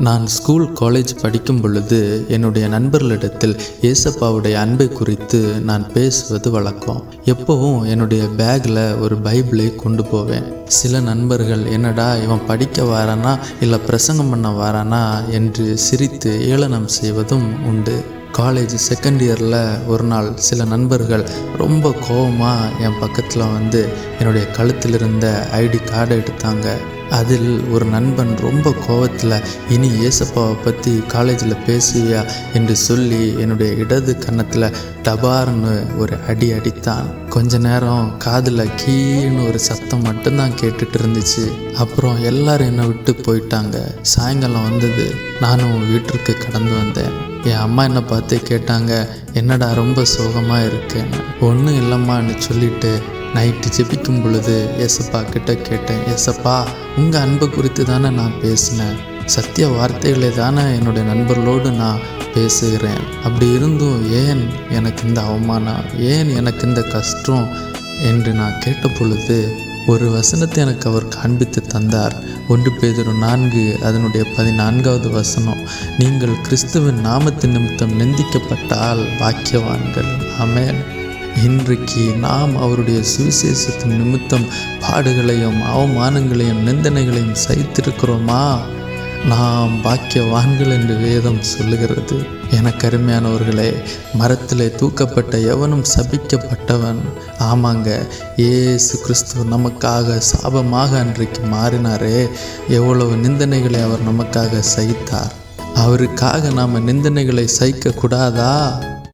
நான் school college படிக்கும் பொழுது என்னுடைய நண்பர்களிடத்தில் ஏசப்பாவுடைய அன்பை குறித்து நான் பேசுவது வழக்கம். எப்போவும் என்னுடைய பேக்கில் ஒரு பைபிளை கொண்டு போவேன். சில நண்பர்கள் என்னடா இவன் படிக்க வாரானா இல்லை பிரசங்கம் பண்ண வாரானா என்று சிரித்து ஏளனம் செய்வதும் உண்டு. காலேஜ் செகண்ட் இயரில் ஒரு நாள் சில நண்பர்கள் ரொம்ப கோபமாக என் பக்கத்தில் வந்து என்னுடைய கழுத்தில் இருந்த ஐடி கார்டை எடுத்தாங்க. அதில் ஒரு நண்பன் ரொம்ப கோபத்தில் இனி ஏசப்பாவை பற்றி காலேஜில் பேசுவியா என்று சொல்லி என்னுடைய இடது கன்னத்தில் டபார்னு ஒரு அடி அடித்தான். கொஞ்ச நேரம் காதில் கீன்னு ஒரு சத்தம் மட்டும்தான் கேட்டுட்டு இருந்துச்சு. அப்புறம் எல்லாரும் என்னை விட்டு போயிட்டாங்க. சாயங்காலம் வந்தது. நானும் வீட்டிற்கு கடந்து வந்தேன். என் அம்மா என்னை பார்த்து கேட்டாங்க, என்னடா ரொம்ப சோகமாக இருக்கேன்னு. ஒன்றும் இல்லைம்மான்னு சொல்லிட்டு நைட்டு ஜெபிக்கும் பொழுது ஏசப்பா கிட்ட கேட்டேன், ஏசப்பா உங்கள் அன்பை குறித்து தானே நான் பேசினேன், சத்திய வார்த்தைகளை தானே என்னுடைய நண்பர்களோடு நான் பேசுகிறேன். அப்படி இருந்தும் ஏன் எனக்கு இந்த அவமானம், ஏன் எனக்கு இந்த கஷ்டம் என்று நான் கேட்ட பொழுது ஒரு வசனத்தை எனக்கு அவர் காண்பித்து தந்தார். 1 பேதுரு 4 அதனுடைய 14வது வசனம், நீங்கள் கிறிஸ்துவின் நாமத்தின் நிமித்தம் நிந்திக்கப்பட்டால் பாக்கியவான்கள். ஆமென். இன்றைக்கு நாம் அவருடைய சுவிசேஷத்தின் நிமித்தம் பாடுகளையும் அவமானங்களையும் நிந்தனைகளையும் சகித்திருக்கிறோமா? நாம் பாக்கியவான்கள் என்று வேதம் சொல்லுகிறது. எனக்கு அருமையானவர்களே, மரத்திலே தூக்கப்பட்ட எவனும் சபிக்கப்பட்டவன். ஆமாங்க, இயேசு கிறிஸ்து நமக்காக சாபமாக அன்றைக்கு மாறினாரே, எவ்வளவு நிந்தனைகளை அவர் நமக்காக சகித்தார். அவருக்காக நாம் நிந்தனைகளை சகிக்க கூடாதா?